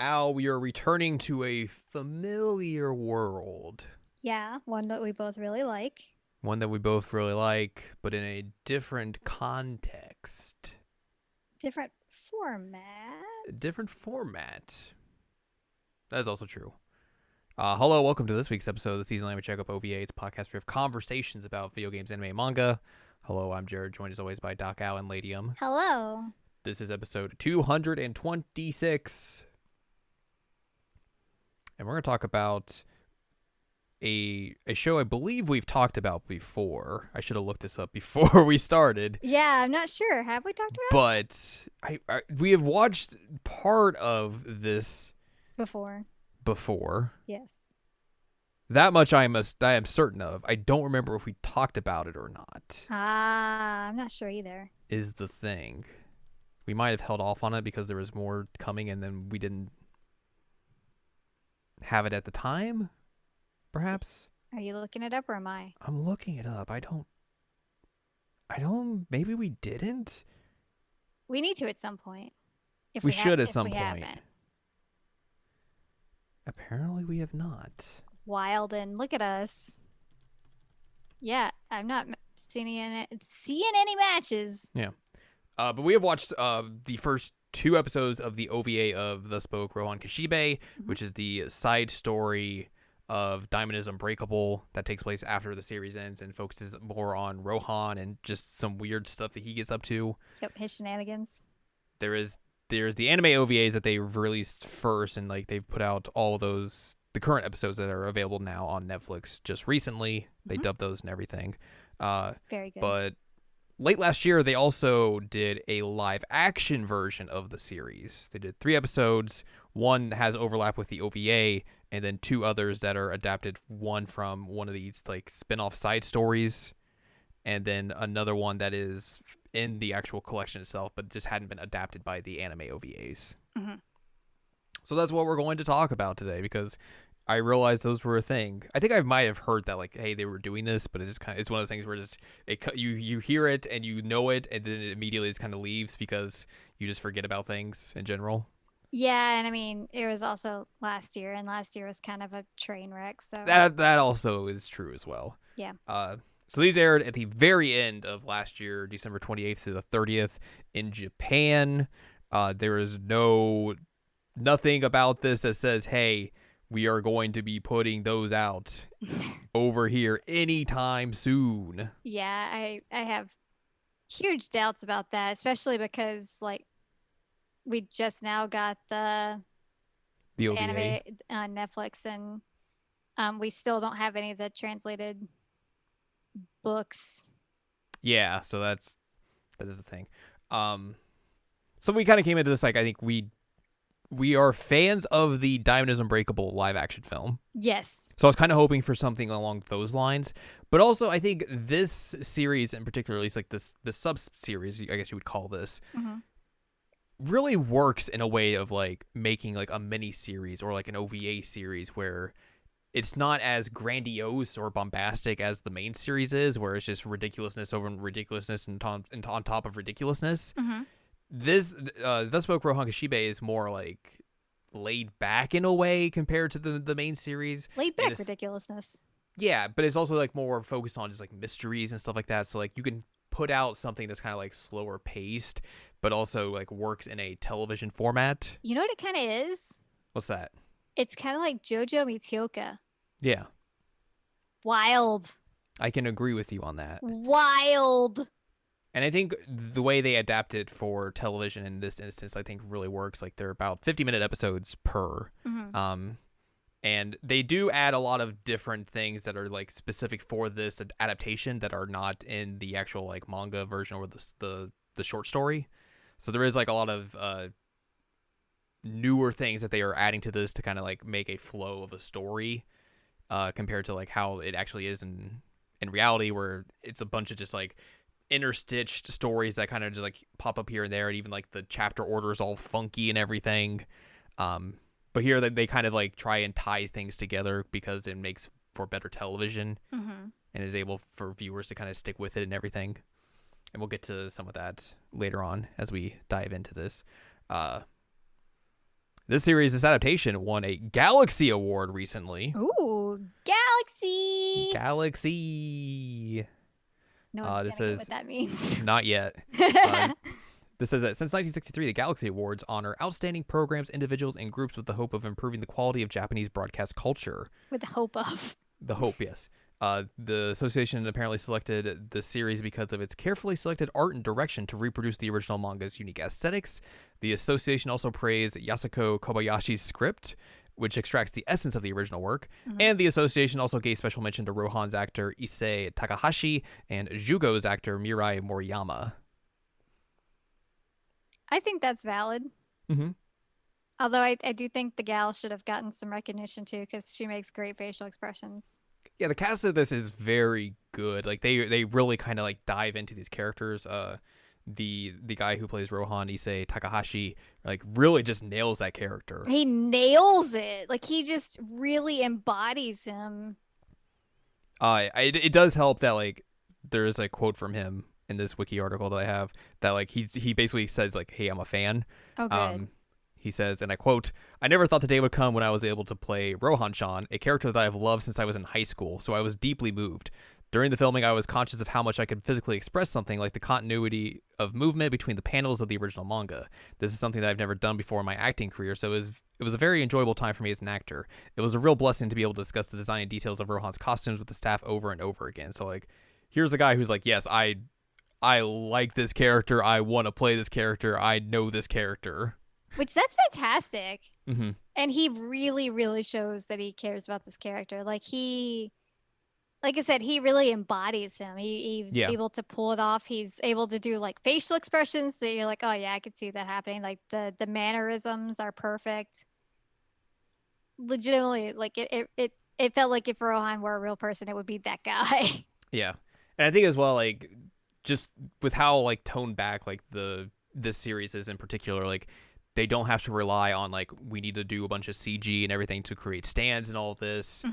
Al, we are returning to a familiar world. Yeah, one that we both really like. One that we both really like, but in a different context. Different A formats. different format. That is also true. Hello, welcome to this week's episode of the Season Anime Checkup OVA. It's a podcast where we have conversations about video games, anime, and manga. Hello, I'm Jared, joined as always by Doc Al and Ladium. Hello. This is episode 226. And we're going to talk about a show I believe we've talked about before. I should have looked this up before we started. Yeah, I'm not sure. Have we talked about But we have watched part of this before? before. Yes. That much I am certain of. I don't remember if we talked about it or not. I'm not sure either. Is the thing. We might have held off on it because there was more coming and then we didn't have it at the time. Perhaps. Are you looking it up or am I? I'm looking it up. I don't. Maybe we didn't. We need to at some point. If We should at some we point. haven't. Apparently, we have not. Wild and look at us. Yeah, I'm not seeing any matches. Yeah. But we have watched the first two episodes of the OVA of The Spoke Rohan Kishibe, which is the side story of Diamond is Unbreakable that takes place after the series ends and focuses more on Rohan and just some weird stuff that he gets up to. Yep, his shenanigans. There's the anime OVAs that they've released first, and like they've put out all of those, the current episodes that are available now on Netflix just recently. They dubbed those and everything. Very good. But late last year, they also did a live action version of the series. They did 3 episodes. One has overlap with the OVA, and then 2 others that are adapted, one from one of these like spin-off side stories, and then another one that is in the actual collection itself, but just hadn't been adapted by the anime OVAs. So that's what we're going to talk about today, because I realized those were a thing. I think I might have heard that, like, hey, they were doing this, but it's one of those things where you hear it and you know it, and then it immediately just kind of leaves because you just forget about things in general. Yeah, and I mean, it was also last year, and last year was kind of a train wreck. So That also is true as well. yeah. So these aired at the very end of last year, December 28th through the 30th in Japan. There is nothing about this that says, hey, we are going to be putting those out over here anytime soon. Yeah, I have huge doubts about that, especially because like we just now got the The OVA. anime on Netflix, and we still don't have any of the translated books. Yeah, so that is the thing. So we kind of came into this like, I think we are fans of the Diamond is Unbreakable live action film. Yes. So I was kind of hoping for something along those lines. But also I think this series in particular, at least like the sub-series, I guess you would call this, really works in a way of like making like a mini series or like an OVA series where it's not as grandiose or bombastic as the main series is, where it's just ridiculousness over ridiculousness and on top of ridiculousness. This Thus Spoke Rohan Kishibe is more like laid back in a way compared to the main series. Laid back ridiculousness. Yeah, but it's also like more focused on just like mysteries and stuff like that. So like you can put out something that's kind of like slower paced, but also like works in a television format. You know what it kind of is? What's that? It's kind of like JoJo meets Hyoka. Yeah. Wild. I can agree with you on that. Wild. And I think the way they adapt it for television in this instance, I think really works. Like they're about 50-minute episodes per. And they do add a lot of different things that are like specific for this adaptation that are not in the actual like manga version or the short story. So there is like a lot of newer things that they are adding to this to kind of like make a flow of a story compared to like how it actually is in reality, where it's a bunch of just like interstitched stories that kind of just like pop up here and there, and even like the chapter order is all funky and everything. But here they kind of like try and tie things together because it makes for better television and is able for viewers to kind of stick with it and everything. And we'll get to some of that later on as we dive into this. This series, this adaptation, won a Galaxy Award recently. Ooh, Galaxy. Galaxy. No one's This getting is what that means. not yet. This says that since 1963, the Galaxy Awards honor outstanding programs, individuals, and groups with the hope of improving the quality of Japanese broadcast culture. With the hope of. The hope, yes. The association apparently selected the series because of its carefully selected art and direction to reproduce the original manga's unique aesthetics. The association also praised Yasuko Kobayashi's script, which extracts the essence of the original work. And the association also gave special mention to Rohan's actor Issei Takahashi and Jugo's actor Mirai Moriyama. I think that's valid. Mm-hmm. Although I do think the gal should have gotten some recognition too, because she makes great facial expressions. Yeah, the cast of this is very good. Like they really kind of like dive into these characters. The guy who plays Rohan, Issei Takahashi, like really just nails that character. He nails it. Like he just really embodies him. It does help that like there's a quote from him in this wiki article that I have that like he basically says like, "Hey, I'm a fan." Oh, good. He says, and I quote, "I never thought the day would come when I was able to play Rohan-chan, a character that I've loved since I was in high school, so I was deeply moved. During the filming, I was conscious of how much I could physically express something like the continuity of movement between the panels of the original manga. This is something that I've never done before in my acting career, so it was a very enjoyable time for me as an actor. It was a real blessing to be able to discuss the design and details of Rohan's costumes with the staff over and over again." So like, here's a guy who's like, yes, I like this character. I want to play this character. I know this character. Which that's fantastic. Mm-hmm. And he really, really shows that he cares about this character. Like I said, he really embodies him. He's able to pull it off. He's able to do like facial expressions that you're like, oh yeah, I could see that happening. Like the mannerisms are perfect. Legitimately, like it felt like if Rohan were a real person, it would be that guy. Yeah. And I think as well, like, just with how like toned back like this series is in particular, like they don't have to rely on like we need to do a bunch of CG and everything to create stands and all of this,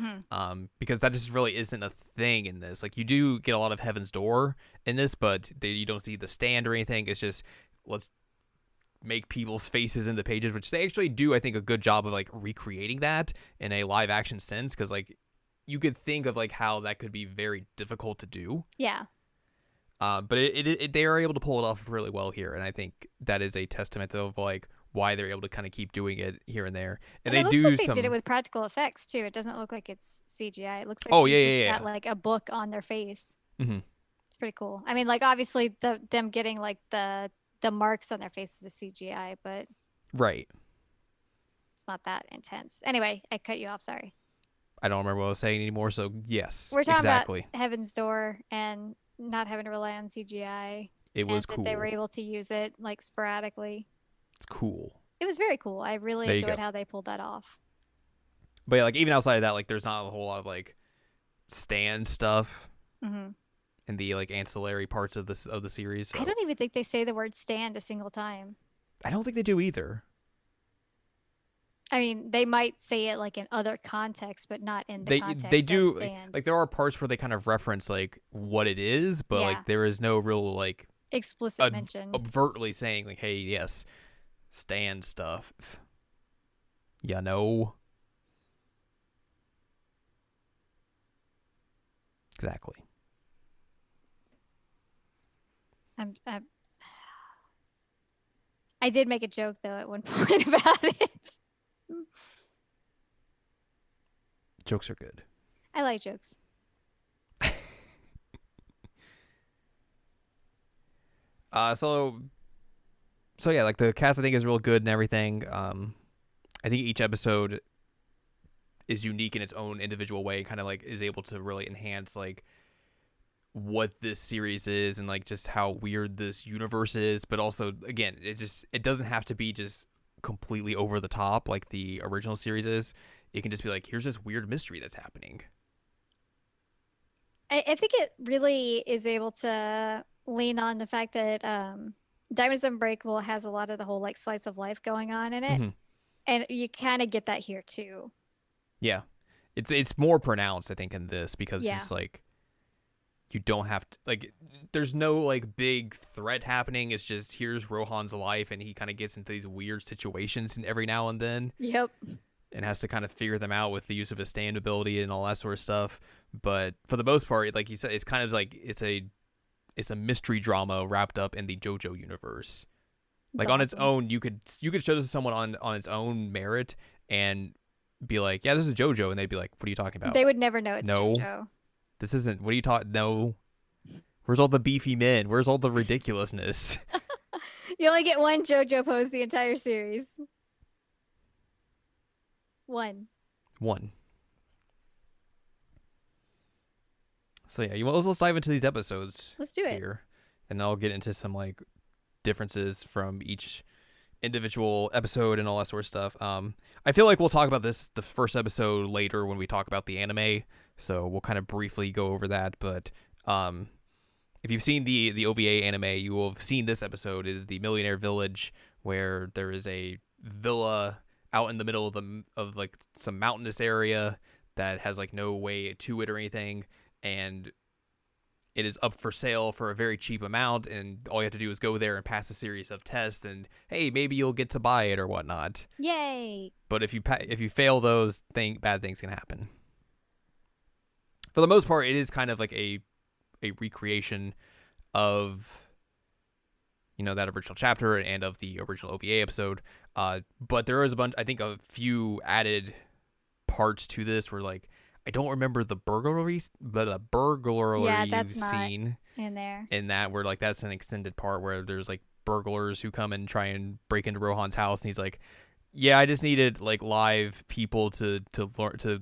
because that just really isn't a thing in this. Like you do get a lot of Heaven's Door in this, but you don't see the stand or anything. It's just let's make people's faces in the pages, which they actually do, I think, a good job of like recreating that in a live action sense, because like you could think of like how that could be very difficult to do. Yeah. But they are able to pull it off really well here, and I think that is a testament of like why they're able to kind of keep doing it here and there. And they it looks do like they some. did it with practical effects too. It doesn't look like it's CGI. It looks like got like a book on their face. Mm-hmm. It's pretty cool. I mean, like obviously them getting like the marks on their faces is CGI, but right. It's not that intense. Anyway, I cut you off. Sorry. I don't remember what I was saying anymore. So yes, we're talking exactly. about Heaven's Door and not having to rely on CGI. It was cool. They were able to use it like sporadically. It's cool. It was very cool. I really enjoyed how they pulled that off. But yeah, like even outside of that, like there's not a whole lot of like stand stuff in the like ancillary parts of the series. So. I don't even think they say the word stand a single time. I don't think they do either. I mean, they might say it like in other contexts, but not in the context they do of stand. like there are parts where they kind of reference like what it is, but like there is no real like explicit mention overtly saying like, hey, yes, stand stuff. You know. Exactly. I did make a joke though at one point about it. Jokes are good. I like jokes. So yeah, like the cast I think is real good and everything. I think each episode is unique in its own individual way, kind of like is able to really enhance like what this series is and like just how weird this universe is, but also again, it doesn't have to be just completely over the top like the original series is. It can just be like, here's this weird mystery that's happening. I think it really is able to lean on the fact that Diamonds Unbreakable has a lot of the whole like slice of life going on in it, and you kind of get that here too. Yeah, it's more pronounced I think in this because it's like you don't have to, like, there's no like big threat happening. It's just here's Rohan's life, and he kind of gets into these weird situations and every now and then. Yep. And has to kind of figure them out with the use of his stand ability and all that sort of stuff. But for the most part, like you said, it's kind of like it's a mystery drama wrapped up in the JoJo universe. It's like awesome. on its own, you could show this to someone on its own merit and be like, yeah, this is JoJo, and they'd be like, what are you talking about? They would never know it's No. JoJo. This isn't. What are you talking? No. Where's all the beefy men? Where's all the ridiculousness? You only get one JoJo pose the entire series. One. So yeah, let's dive into these episodes. Let's do it. Here, and I'll get into some like differences from each individual episode and all that sort of stuff. I feel like we'll talk about the first episode later when we talk about the anime, so we'll kind of briefly go over that. But if you've seen the OVA anime, you will have seen this episode is the Millionaire Village, where there is a villa out in the middle of like some mountainous area that has like no way to it or anything, and it is up for sale for a very cheap amount, and all you have to do is go there and pass a series of tests, and hey, maybe you'll get to buy it or whatnot. Yay! But if you fail those, bad things can happen. For the most part, it is kind of like a recreation of that original chapter and of the original OVA episode. But there is a few added parts to this where like I don't remember the burglary that's scene not in there. In that where like that's an extended part where there's like burglars who come and try and break into Rohan's house, and he's like, yeah, I just needed like live people to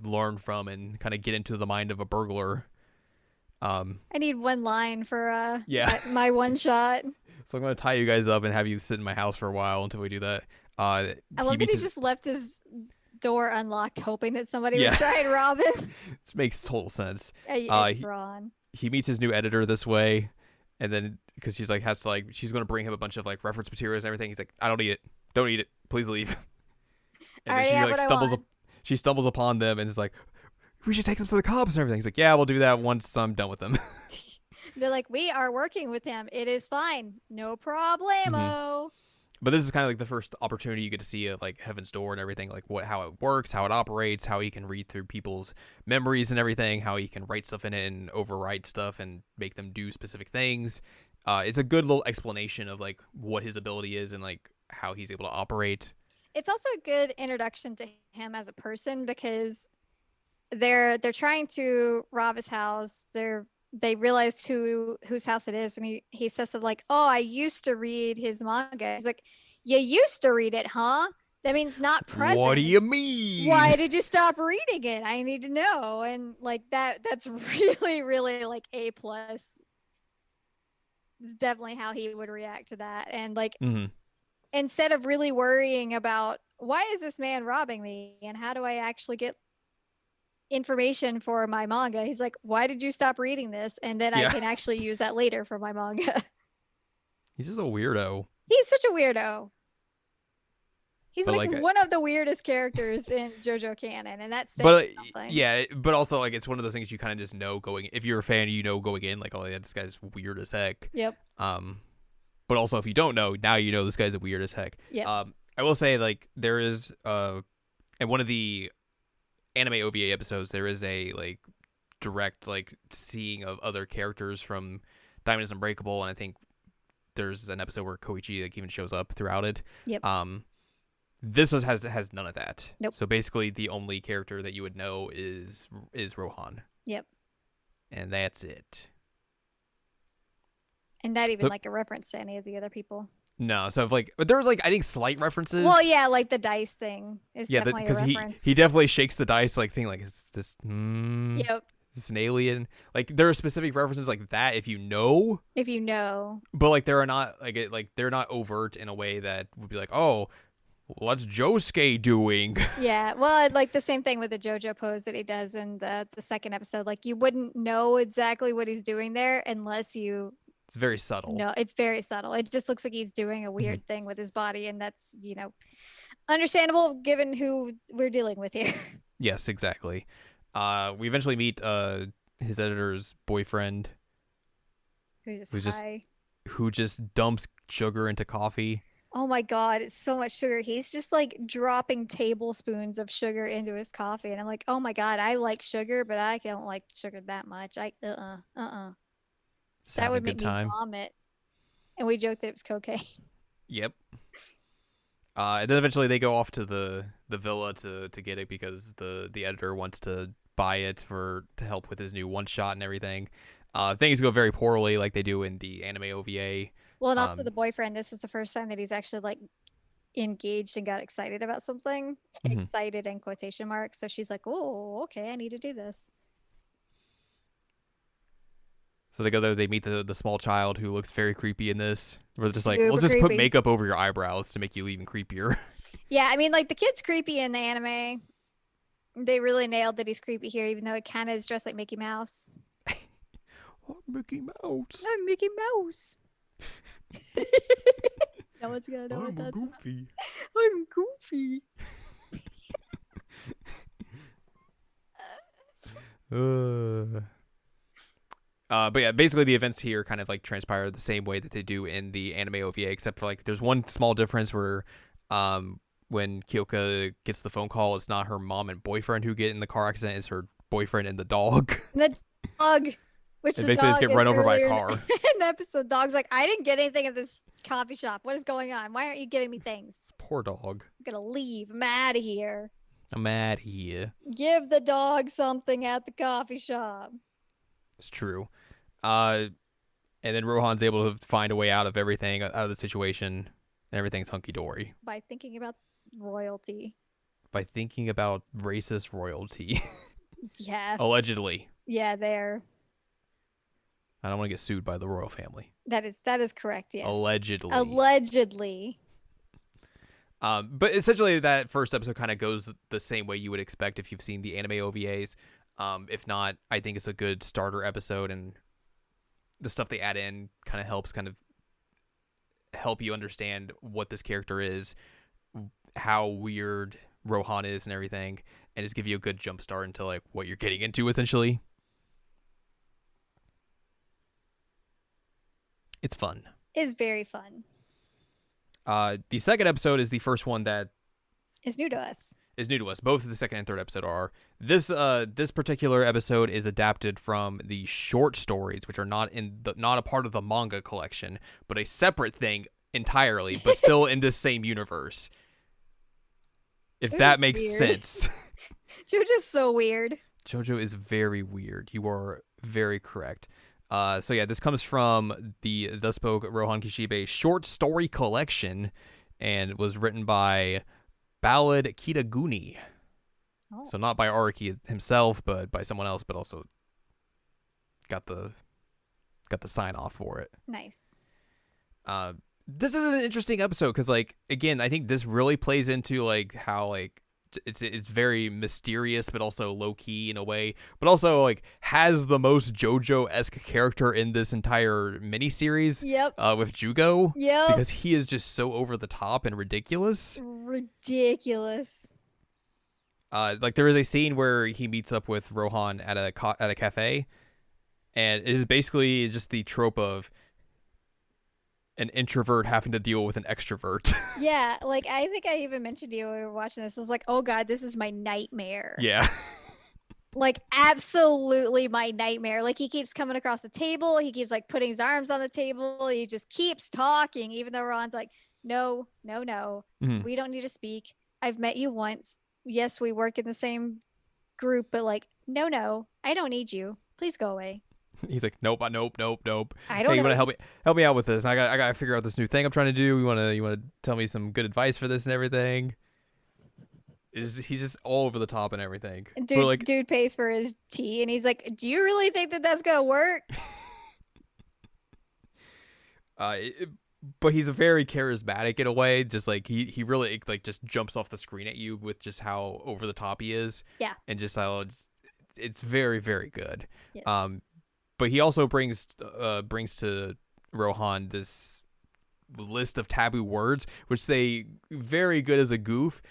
learn from and kind of get into the mind of a burglar. I need one line for yeah my one shot. So I'm gonna tie you guys up and have you sit in my house for a while until we do that. I love that he just left his door unlocked, hoping that somebody would try and rob him. This makes total sense. It's Ron. He meets his new editor this way, and then because she's like she's gonna bring him a bunch of like reference materials and everything. He's like, I don't need it. Don't eat it. Please leave. And then she stumbles upon them and is like, we should take them to the cops and everything. He's like, yeah, we'll do that once I'm done with them. They're like, we are working with him. It is fine. No problemo. Mm-hmm. But this is kind of like the first opportunity you get to see like Heaven's Door and everything, like how it works, how it operates, how he can read through people's memories and everything, how he can write stuff in it and overwrite stuff and make them do specific things. It's a good little explanation of like what his ability is and like how he's able to operate. It's also a good introduction to him as a person because they're trying to rob his house. They realized whose house it is, and he says something like, oh, I used to read his manga. He's like, you used to read it, huh? That means not present. What do you mean? Why did you stop reading it? I need to know. And like that's really, really like A+. It's definitely how he would react to that. And like instead of really worrying about why is this man robbing me and how do I actually get information for my manga, he's like, why did you stop reading this? And then I can actually use that later for my manga. He's just a weirdo. He's such a weirdo. He's like like one of the weirdest characters in JoJo canon, and that's something. Yeah, but also like it's one of those things you kind of just know going. If you're a fan, going in like, oh yeah, this guy's weird as heck. Yep. But also if you don't know, now you know this guy's weird as heck. Yep. I will say like there is in one of the anime OVA episodes there is a like direct like seeing of other characters from Diamond is Unbreakable, and I think there's an episode where Koichi like even shows up throughout it. Yep. This has none of that. Nope. So basically the only character that you would know is Rohan. Yep. And that's it. And not even like a reference to any of the other people. No, so but there was like I think slight references. Well, yeah, like the dice thing is definitely a reference. he definitely shakes the dice like thing like is this Yep. Is this an alien? Like there are specific references like that if you know. But like there are not they're not overt in a way that would be like, oh, what's Josuke doing? Yeah, well, like the same thing with the JoJo pose that he does in the second episode. Like you wouldn't know exactly what he's doing there unless you. It's very subtle. No, it's very subtle. It just looks like he's doing a weird thing with his body, and that's understandable given who we're dealing with here. Yes, exactly. We eventually meet his editor's boyfriend, Who's just high. Who just dumps sugar into coffee. Oh my God, it's so much sugar. He's just like dropping tablespoons of sugar into his coffee. And I'm like, oh my God, I like sugar, but I don't like sugar that much. That would make me vomit. And we joked that it was cocaine. Yep. And then eventually they go off to the villa to get it because the editor wants to buy it to help with his new one shot and everything. Things go very poorly like they do in the anime OVA. Well, and also the boyfriend, this is the first time that he's actually like engaged and got excited about something. Mm-hmm. Excited in quotation marks. So she's like, oh, okay, I need to do this. So they go there, they meet the small child who looks very creepy in this. We're just like, let's just put makeup over your eyebrows to make you even creepier. Yeah, I mean, like the kid's creepy in the anime. They really nailed that he's creepy here, even though it kind of is dressed like Mickey Mouse. I'm Mickey Mouse. I'm Mickey Mouse. No one's gonna know what that's goofy. I'm goofy. But yeah, basically the events here kind of like transpire the same way that they do in the anime OVA, except for like there's one small difference where when Kyoka gets the phone call, it's not her mom and boyfriend who get in the car accident, it's her boyfriend and the dog. The dog. Which and basically just get run over by a car. In the episode, dog's like, I didn't get anything at this coffee shop. What is going on? Why aren't you giving me things? Poor dog. I'm gonna leave. I'm out of here. Give the dog something at the coffee shop. It's true. And then Rohan's able to find a way out of everything, out of the situation, and everything's hunky-dory. By thinking about royalty. By thinking about racist royalty. Yeah. Allegedly. Yeah, there. I don't want to get sued by the royal family. That is correct, yes. Allegedly. But essentially that first episode kind of goes the same way you would expect if you've seen the anime OVAs. If not, I think it's a good starter episode, and the stuff they add in kind of helps help you understand what this character is, how weird Rohan is and everything, and just give you a good jump start into like what you're getting into essentially. It's fun. It's very fun. The second episode is the first one that is new to us. Both the second and third episode are. This particular episode is adapted from the short stories, which are not a part of the manga collection, but a separate thing entirely, but still in this same universe. If JoJo's that makes sense. JoJo's so weird. JoJo is very weird. You are very correct. So yeah, this comes from the Thus Spoke Rohan Kishibe short story collection, and was written by Ballad Kitaguni. Oh. So not by Araki himself, but by someone else, but also got the sign off for it. Nice. This is an interesting episode because, like, again, I think this really plays into like how like it's very mysterious, but also low key in a way, but also like has the most JoJo-esque character in this entire miniseries. Yep. With Jugo. Yep. Because he is just so over the top and ridiculous. Like there is a scene where he meets up with Rohan at a cafe, and it is basically just the trope of an introvert having to deal with an extrovert. Yeah, like I think I even mentioned to you when we were watching this. I was like, oh God, this is my nightmare. Yeah. Like absolutely my nightmare. Like he keeps coming across the table. He keeps like putting his arms on the table. He just keeps talking, even though Ron's like, no. Mm-hmm. We don't need to speak. I've met you once. Yes, we work in the same group, but like, no, I don't need you. Please go away. He's like, nope. I don't know. You want to help me out with this? I got to figure out this new thing I'm trying to do. You want to tell me some good advice for this and everything? He's just all over the top and everything. Dude pays for his tea, and he's like, do you really think that that's gonna work? But he's very charismatic in a way. Just like he really like just jumps off the screen at you with just how over the top he is. Yeah. And just how it's very, very good. Yes. But he also brings to Rohan this list of taboo words, which they very good as a goof.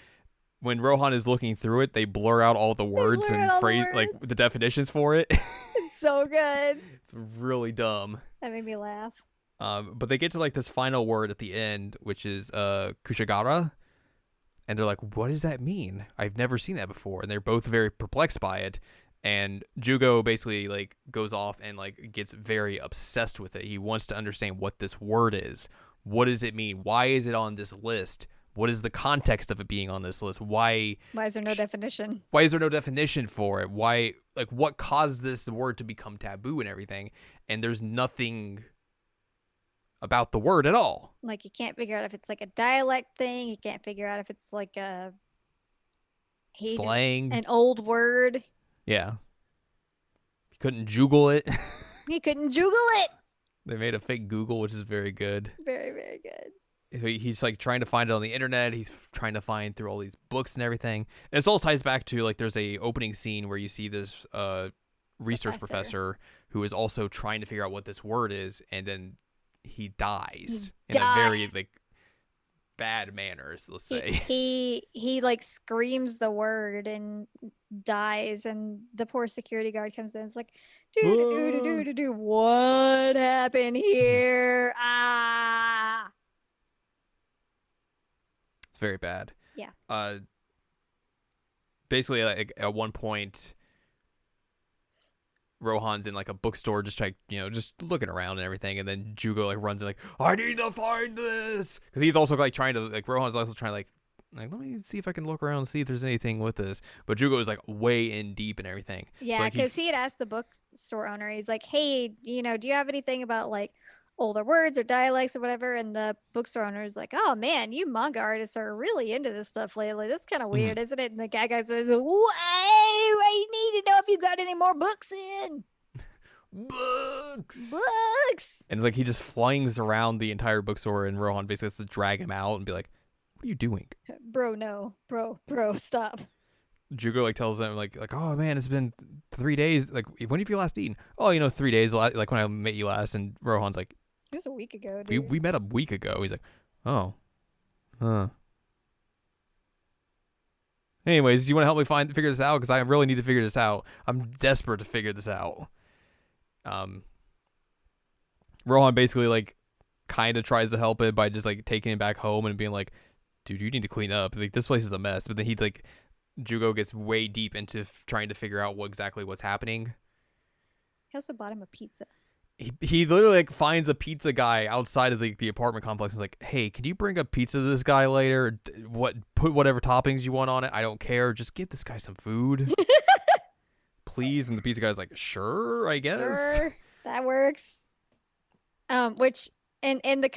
When Rohan is looking through it, they blur out all the words and phrase like the definitions for it. It's so good. It's really dumb. That made me laugh. But they get to like this final word at the end, which is Kushigara. And they're like, what does that mean? I've never seen that before. And they're both very perplexed by it. And Jugo basically like goes off and like gets very obsessed with it. He wants to understand what this word is. What does it mean? Why is it on this list? What is the context of it being on this list? Why is there no definition? Why is there no definition for it? Why, like, what caused this word to become taboo and everything? And there's nothing about the word at all. Like, you can't figure out if it's like a dialect thing. You can't figure out if it's like a slang, an old word. Yeah. You couldn't Google it. You couldn't Google it. They made a fake Google, which is very good. Very, very good. So he's like trying to find it on the internet. He's trying to find through all these books and everything. And this all ties back to like there's a opening scene where you see this research professor who is also trying to figure out what this word is, and then he dies in a very like bad manners, let's say. He like screams the word and dies, and the poor security guard comes in. It's like, do what happened here? Ah, it's very bad. Yeah. Basically, like at one point, Rohan's in like a bookstore, just like just looking around and everything, and then Jugo like runs in like, I need to find this, because he's also like trying to like Rohan's also trying to like let me see if I can look around and see if there's anything with this, but Jugo is like way in deep and everything. Yeah, because he had asked the bookstore owner, he's like, hey, do you have anything about like older words or dialects or whatever? And the bookstore owner is like, oh man, you manga artists are really into this stuff lately. That's kind of weird, isn't it? And the guy says, I need to know if you got any more books in. Books. And it's like he just flings around the entire bookstore, and Rohan basically has to drag him out and be like, what are you doing? Bro, no. Bro, stop. Jugo like tells them like, oh man, it's been 3 days. Like, when have you last eaten? Oh, 3 days, like when I met you last. And Rohan's like, it was a week ago, dude. We met a week ago. He's like, oh, huh. Anyways, do you want to help me figure this out? Because I really need to figure this out. I'm desperate to figure this out. Rohan basically like kind of tries to help it by just like taking him back home and being like, dude, you need to clean up. Like, this place is a mess. But then he's like, Jugo gets way deep into trying to figure out what's happening. He also bought him a pizza. He literally like finds a pizza guy outside of the apartment complex and is like, hey, can you bring a pizza to this guy later? Put whatever toppings you want on it. I don't care. Just get this guy some food. Please. And the pizza guy's like, sure, I guess. Sure, that works. Which in the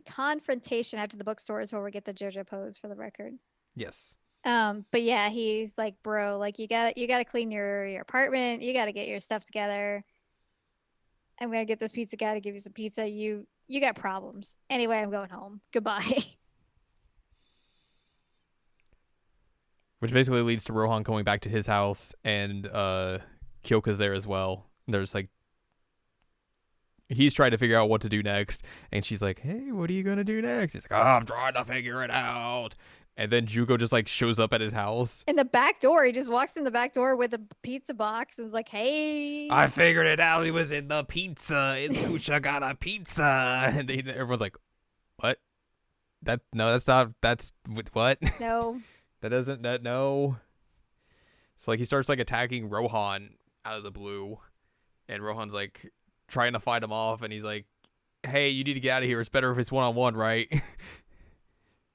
confrontation after the bookstore is where we get the JoJo pose, for the record. Yes. But yeah, he's like, bro, like you gotta clean your apartment. You gotta get your stuff together. I'm gonna get this pizza guy to give you some pizza. You got problems. Anyway, I'm going home. Goodbye. Which basically leads to Rohan going back to his house, and Kyoka's there as well. There's like, he's trying to figure out what to do next, and she's like, hey, what are you gonna do next? He's like, oh, I'm trying to figure it out. And then Jugo just like shows up at his house. In the back door. He just walks in the back door with a pizza box and was like, hey. I figured it out. He was in the pizza. It's Kushigara pizza. And everyone's like, what? That's what? No. No. So like he starts like attacking Rohan out of the blue. And Rohan's like trying to fight him off. And he's like, hey, you need to get out of here. It's better if it's one-on-one, right?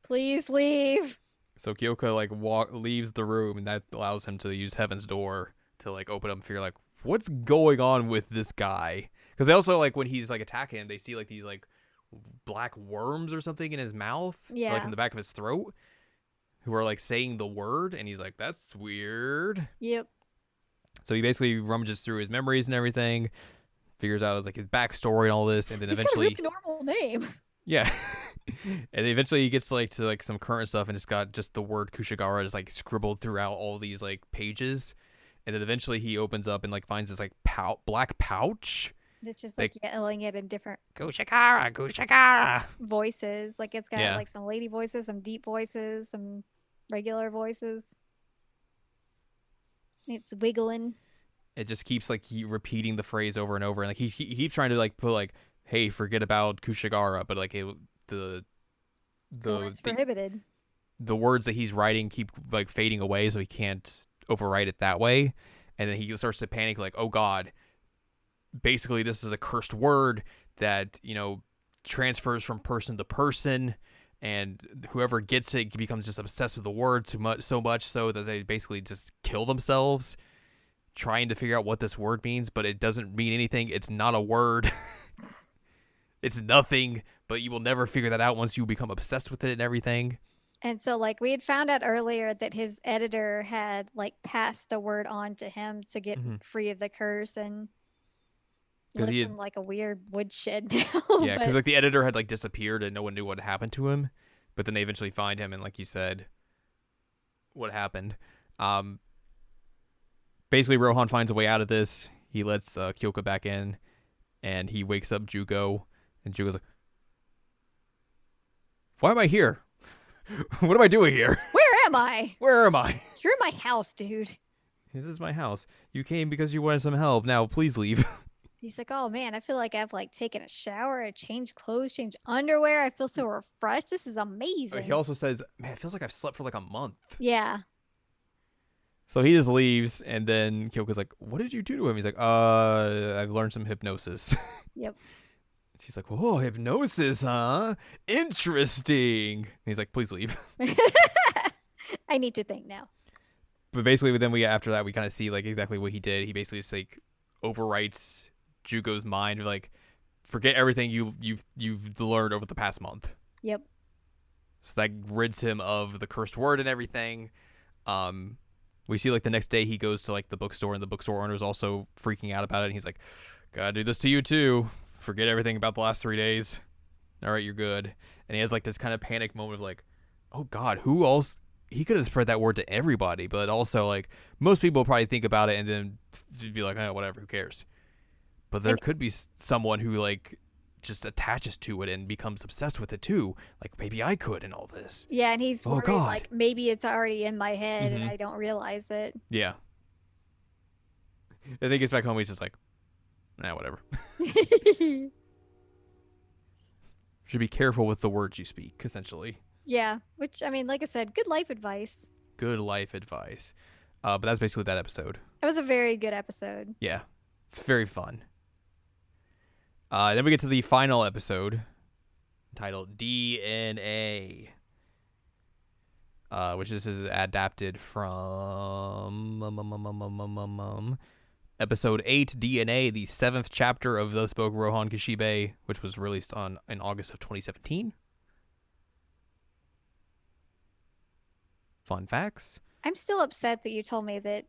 Please leave. So Kyoka like leaves the room, and that allows him to use Heaven's Door to like open up and figure like, what's going on with this guy? Because they also like when he's like attacking him, they see like these like black worms or something in his mouth, or, like in the back of his throat, who are like saying the word, and he's like, that's weird. Yep. So he basically rummages through his memories and everything, figures out like his backstory and all this, and then eventually got a really normal name. Yeah. And eventually he gets to some current stuff, and it's got just the word Kushigara is like scribbled throughout all these like pages. And then eventually he opens up and like finds this like black pouch. It's just like yelling it in different Kushigara voices. Like it's got like some lady voices, some deep voices, some regular voices. It's wiggling. it just keeps like repeating the phrase over and over, and like he keeps trying to like put like, hey, forget about Kushigara, but like the It's prohibited. The words that he's writing keep like fading away, so he can't overwrite it that way. And then he starts to panic, like, oh god, basically this is a cursed word that, you know, transfers from person to person, and whoever gets it becomes just obsessed with the word so much so that they basically just kill themselves trying to figure out what this word means, but it doesn't mean anything. It's not a word. It's nothing, but you will never figure that out once you become obsessed with it and everything. And so, like, we had found out earlier that his editor had, like, passed the word on to him to get free of the curse, and lives in, like, a weird woodshed now. Yeah, because, like, the editor had, like, disappeared and no one knew what happened to him. But then they eventually find him, and like you said, what happened. Basically, Rohan finds a way out of this. He lets Kyoka back in, and he wakes up Jugo, and Jugo's like, why am I here? What am I doing here? Where am I? Where am I? You're in my house, dude. This is my house. You came because you wanted some help. Now, please leave. He's like, oh man, I feel like I've like taken a shower, I changed clothes, changed underwear. I feel so refreshed. This is amazing. He also says, man, it feels like I've slept for like a month. Yeah. So he just leaves, and then Kyoko's like, what did you do to him? He's like, I've learned some hypnosis. Yep. She's like, whoa, hypnosis, huh? Interesting. And he's like, please leave. I need to think now. But basically, then after that, we kind of see like exactly what he did. He basically just like overwrites Jugo's mind, like, forget everything you've learned over the past month. Yep. So that rids him of the cursed word and everything. We see like the next day he goes to like the bookstore, and the bookstore owner is also freaking out about it. And he's like, gotta do this to you too. Forget everything about the last 3 days. All right, you're good. And he has like this kind of panic moment of like, oh god, who else? He could have spread that word to everybody, but also like most people probably think about it and then be like, oh, whatever, who cares? But there could be someone who like just attaches to it and becomes obsessed with it too. Like maybe I could in all this. Yeah, and he's worried like maybe it's already in my head and I don't realize it. Yeah. And then he gets back home, he's just like, nah, whatever. Should be careful with the words you speak, essentially. Yeah, which, I mean, like I said, good life advice. Good life advice. But that's basically that episode. It was a very good episode. Yeah, it's very fun. Then we get to the final episode, titled DNA, which this is adapted from episode 8, DNA, the 7th chapter of Thus Spoke Rohan Kishibe, which was released in August of 2017. Fun facts. I'm still upset that you told me that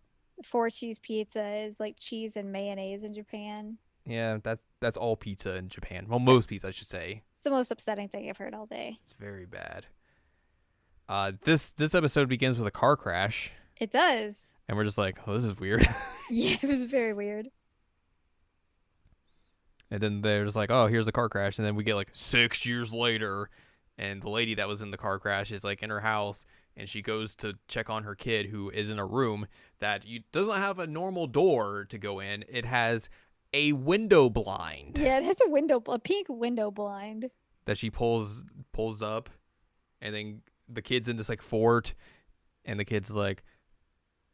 4-cheese pizza is like cheese and mayonnaise in Japan. Yeah, that's all pizza in Japan. Well, most pizza, I should say. It's the most upsetting thing I've heard all day. It's very bad. This episode begins with a car crash. It does. And we're just like, oh, this is weird. Yeah, it was very weird. And then they're just like, oh, here's a car crash. And then we get like 6 years later, and the lady that was in the car crash is like in her house, and she goes to check on her kid who is in a room that doesn't have a normal door to go in. It has a window blind. Yeah, it has a pink window blind that she pulls up, and then the kid's in this like fort, and the kid's like,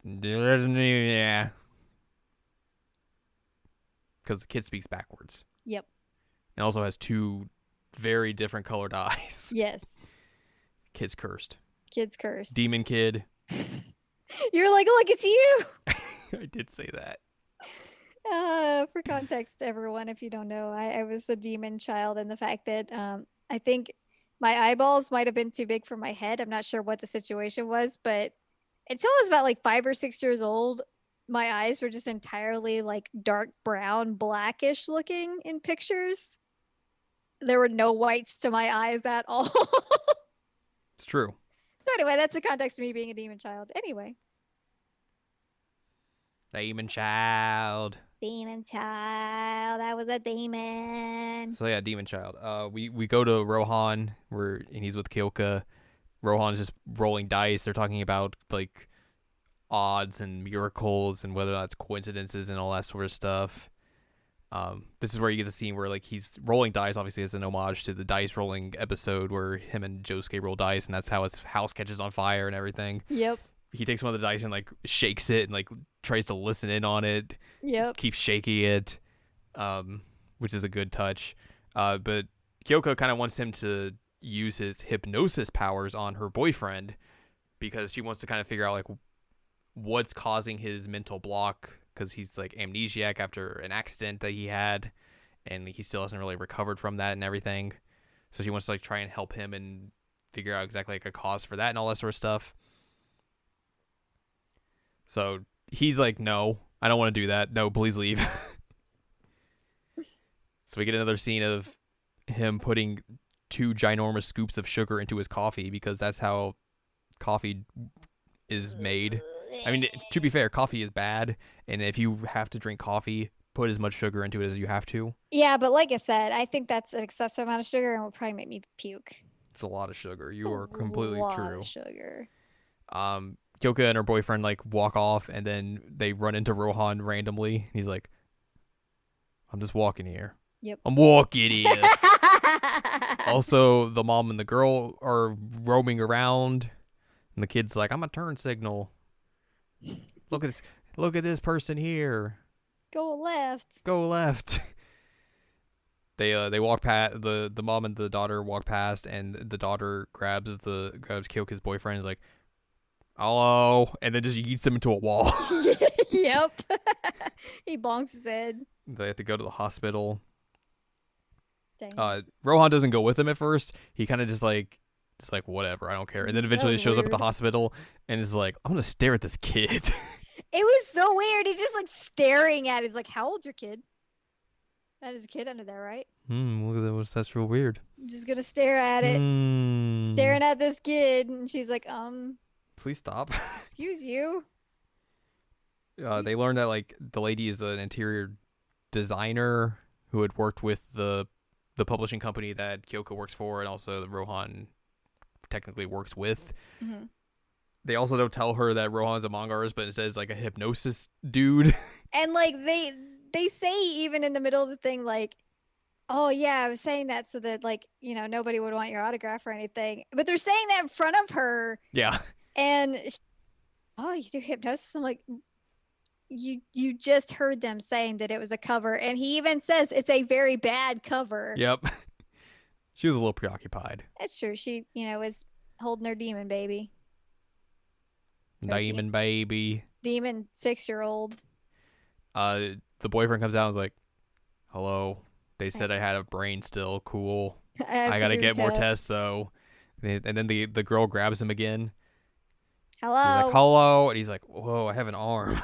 yeah, because the kid speaks backwards. Yep. And also has 2 very different colored eyes. Yes. Kid's cursed. Kid's cursed. Demon kid. You're like, look, it's you. I did say that. For context, everyone, if you don't know, I was a demon child, and the fact that I think my eyeballs might have been too big for my head. I'm not sure what the situation was, but until I was about like 5 or 6 years old, my eyes were just entirely like dark brown, blackish looking in pictures. There were no whites to my eyes at all. It's true. So anyway, that's the context of me being a demon child. Anyway. Demon child. Demon child. I was a demon. So yeah, demon child. We go to Rohan, and he's with Kyoka. Rohan's just rolling dice. They're talking about like odds and miracles and whether that's coincidences and all that sort of stuff. This is where you get the scene where like he's rolling dice, obviously as an homage to the dice rolling episode where him and Josuke roll dice, and that's how his house catches on fire and everything. Yep. He takes one of the dice and like shakes it and like tries to listen in on it. Yep. Keeps shaking it, which is a good touch. But Kyoko kind of wants him to use his hypnosis powers on her boyfriend because she wants to kind of figure out like what's causing his mental block, because he's like amnesiac after an accident that he had, and he still hasn't really recovered from that and everything. So she wants to like try and help him and figure out exactly like a cause for that and all that sort of stuff. So he's like, no, I don't want to do that. No, please leave. So we get another scene of him putting 2 ginormous scoops of sugar into his coffee because that's how coffee is made. I mean, to be fair, coffee is bad, and if you have to drink coffee, put as much sugar into it as you have to. Yeah, but like I said, I think that's an excessive amount of sugar and will probably make me puke. It's a lot of sugar. You are completely true. Of sugar. Kyoka and her boyfriend like walk off, and then they run into Rohan randomly. He's like, "I'm just walking here." Yep. I'm walking here. Also, the mom and the girl are roaming around, and the kid's like, "I'm a turn signal. Look at this. Look at this person here. Go left." Go left." They walk past, the mom and the daughter walk past, and the daughter grabs Kyoka's boyfriend. Is like, "Hello," and then just yeets him into a wall. Yep. He bonks his head. They have to go to the hospital. Dang. Rohan doesn't go with him at first. He kind of just like, it's like, whatever, I don't care. And then eventually he shows up at the hospital and is like, I'm gonna stare at this kid. It was so weird. He's just like staring at it. He's like, how old's your kid? That is a kid under there, right? Look at that. That's real weird. I'm just gonna stare at it. Staring at this kid. And she's like, please stop. Excuse you. They learn that like the lady is an interior designer who had worked with the publishing company that Kyoko works for, and also that Rohan technically works with. Mm-hmm. They also don't tell her that Rohan's a manga artist, but it says like a hypnosis dude. And like they say even in the middle of the thing, like, oh yeah, I was saying that so that like, you know, nobody would want your autograph or anything. But they're saying that in front of her. Yeah. And oh, you do hypnosis? I'm like, you just heard them saying that it was a cover, and he even says it's a very bad cover. Yep. She was a little preoccupied. That's true. She, was holding her demon baby. Demon baby. Demon 6-year-old. The boyfriend comes out and is like, "Hello. They said I had a brain still. Cool. I gotta get more tests though." And then the girl grabs him again. Hello. He's like, "Hello," and he's like, "Whoa, I have an arm."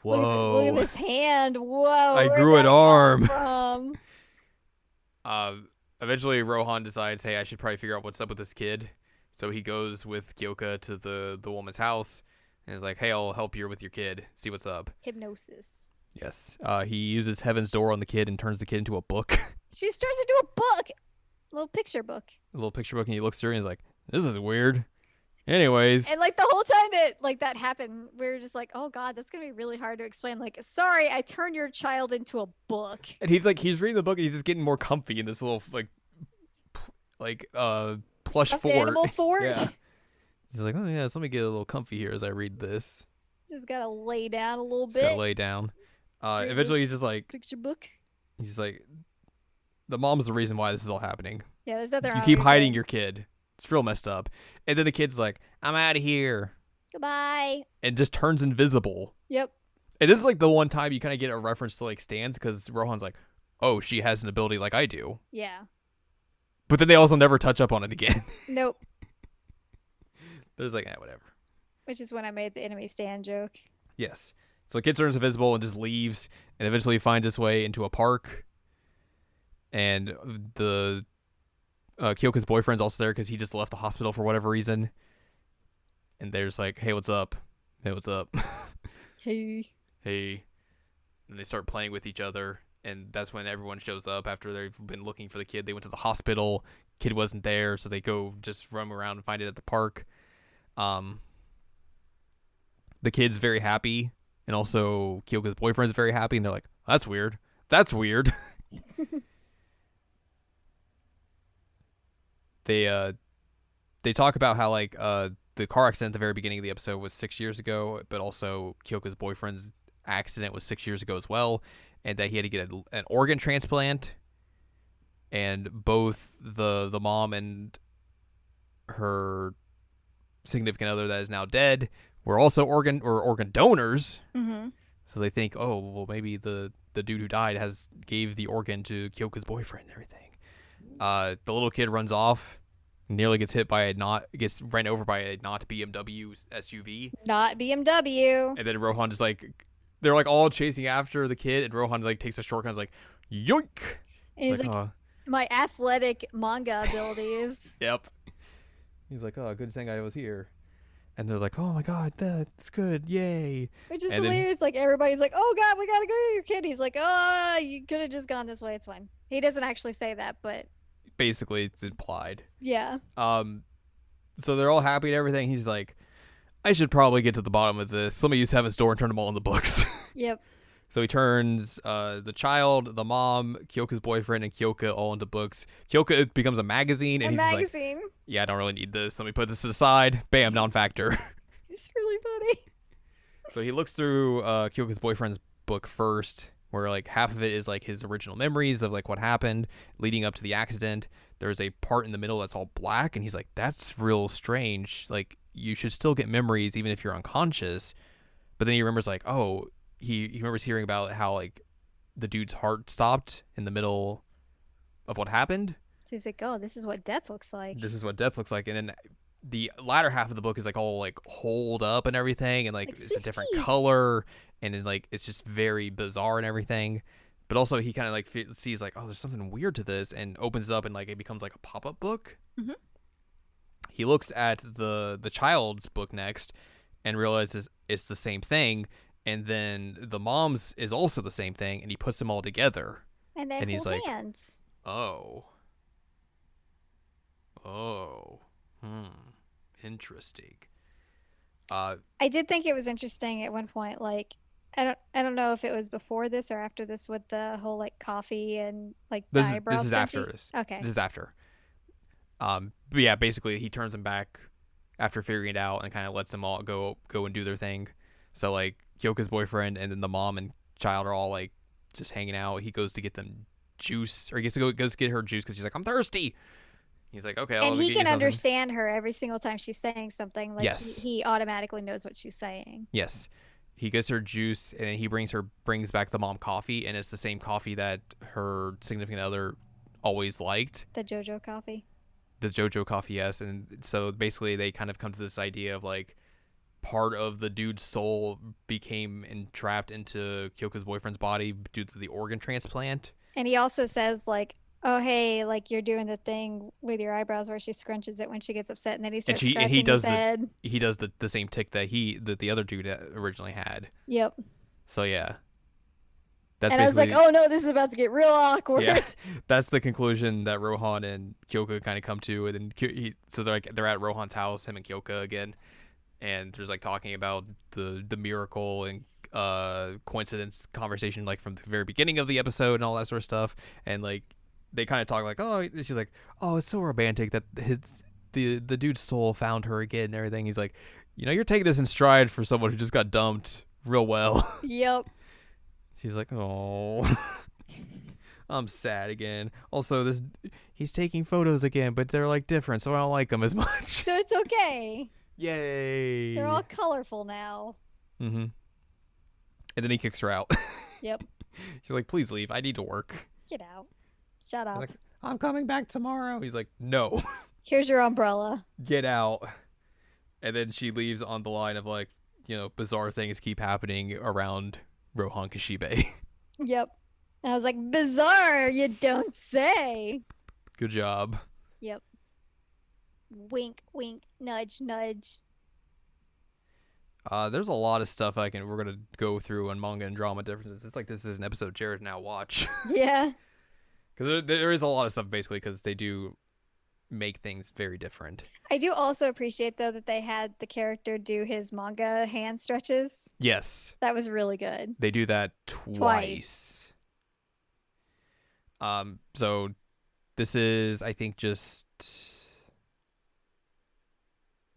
Whoa. Look at this hand. Whoa. I grew an arm. From? Eventually Rohan decides, hey, I should probably figure out what's up with this kid. So he goes with Kyoka to the woman's house and is like, hey, I'll help you with your kid. See what's up. Hypnosis. Yes. He uses Heaven's Door on the kid and turns the kid into a book. She starts to do a book. A little picture book. And he looks through and he's like, this is weird. Anyways. And like the whole time that happened, we were just like, oh God, that's going to be really hard to explain. Like, sorry, I turned your child into a book. And he's reading the book and he's just getting more comfy in this little plush Stuffed fort. Animal fort. Yeah. He's like, oh yeah, let me get a little comfy here as I read this. Just got to lay down a little Just bit. gotta lay down. Eventually he's just like, picture book. He's just like, the mom's the reason why this is all happening. Yeah, there's nothing wrong. You keep hiding your kid. It's real messed up. And then the kid's like, I'm out of here. Goodbye. And just turns invisible. Yep. And this is like the one time you kind of get a reference to like Stans, because Rohan's like, oh, she has an ability like I do. Yeah. But then they also never touch up on it again. Nope. There's like, whatever. Which is when I made the enemy Stan joke. Yes. So the kid turns invisible and just leaves, and eventually finds his way into a park. And the Kyoka's boyfriend's also there because he just left the hospital for whatever reason. And they're just like, hey, what's up? Hey, what's up? Hey. Hey. And they start playing with each other. And that's when everyone shows up after they've been looking for the kid. They went to the hospital. Kid wasn't there, so they go just roam around and find it at the park. the kid's very happy, and also Kyoko's boyfriend's very happy, and they're like, that's weird. That's weird. They talk about how like the car accident at the very beginning of the episode was 6 years ago, but also Kyoko's boyfriend's accident was 6 years ago as well, and that he had to get an organ transplant, and both the mom and her significant other that is now dead were also organ donors. Mm-hmm. So they think, oh well, maybe the dude who died gave the organ to Kyoko's boyfriend and everything. The little kid runs off, nearly gets ran over by a not BMW SUV. Not BMW. And then Rohan just like, they're like all chasing after the kid, and Rohan like takes a shortcut and is like, yoink. And he's like, my athletic manga abilities. Yep. He's like, oh, good thing I was here. And they're like, oh my god, that's good, yay. Which is hilarious. Like, everybody's like, oh god, we gotta go get your kid. He's like, oh, you could have just gone this way, it's fine. He doesn't actually say that, but basically it's implied. Yeah. So they're all happy and everything. He's like, I should probably get to the bottom of this. Let me use Heaven's Door and turn them all in the books. Yep. So he turns the child, the mom, Kyoko's boyfriend, and Kyoka all into books. Kyoka becomes a magazine. And he's like, yeah, I don't really need this. Let me put this aside. Bam, non-factor. It's really funny. So he looks through Kyoka's boyfriend's book first, where like half of it is like his original memories of like what happened leading up to the accident. There's a part in the middle that's all black, and he's like, that's real strange. Like, you should still get memories even if you're unconscious. But then he remembers like, oh, he remembers hearing about how like the dude's heart stopped in the middle of what happened. So he's like, oh, this is what death looks like. This is what death looks like. And then the latter half of the book is like all like holed up and everything, and like it's a different color, and then like it's just very bizarre and everything. But also he kind of like sees like, oh, there's something weird to this, and opens it up, and like it becomes like a pop-up book. Mm-hmm. He looks at the child's book next and realizes it's the same thing. And then the mom's is also the same thing, and he puts them all together. And they hold hands. Oh. Interesting. I did think it was interesting at one point. Like, I don't know if it was before this or after this with the whole like coffee and like the eyebrow. This is after this. Okay. This is after. But yeah, basically he turns them back after figuring it out and kind of lets them all go and do their thing. So like Kyoka's boyfriend and then the mom and child are all like just hanging out. He goes to get them juice, or he goes to get her juice because she's like, I'm thirsty. He's like, okay, and he can understand her every single time she's saying something. Like, yes. He automatically knows what she's saying. Yes. He gets her juice, and then he brings back the mom coffee, and it's the same coffee that her significant other always liked. The JoJo coffee. The JoJo coffee, yes. And so basically they kind of come to this idea of like part of the dude's soul became entrapped into Kyoko's boyfriend's body due to the organ transplant. And he also says like, oh, hey, like you're doing the thing with your eyebrows where she scrunches it when she gets upset, and then he starts scratching his head. He does the same tick that the other dude originally had. Yep. So yeah. And I was like, oh no, this is about to get real awkward. Yeah, that's the conclusion that Rohan and Kyoka kind of come to, and then so they're at Rohan's house, him and Kyoka again, and there's like talking about the miracle and coincidence conversation like from the very beginning of the episode and all that sort of stuff, and like they kind of talk like, oh, she's like, oh, it's so romantic that the dude's soul found her again and everything. He's like, you know, you're taking this in stride for someone who just got dumped real well. Yep. She's like, oh, I'm sad again. Also, he's taking photos again, but they're like different, so I don't like them as much. So it's okay. Yay. They're all colorful now. Mm-hmm. And then he kicks her out. Yep. She's like, please leave. I need to work. Get out. Shut up. Like, I'm coming back tomorrow. He's like, no. Here's your umbrella. Get out. And then she leaves on the line of like, you know, bizarre things keep happening around Rohan Kishibe. Yep. I was like, bizarre, you don't say. Good job. Yep. Wink, wink, nudge, nudge. There's a lot of stuff we're gonna go through on manga and drama differences. It's like this is an episode Jared now watch. Yeah. Because there is a lot of stuff basically because they do make things very different. I do also appreciate, though, that they had the character do his manga hand stretches. Yes. That was really good. They do that twice. So this is, I think, just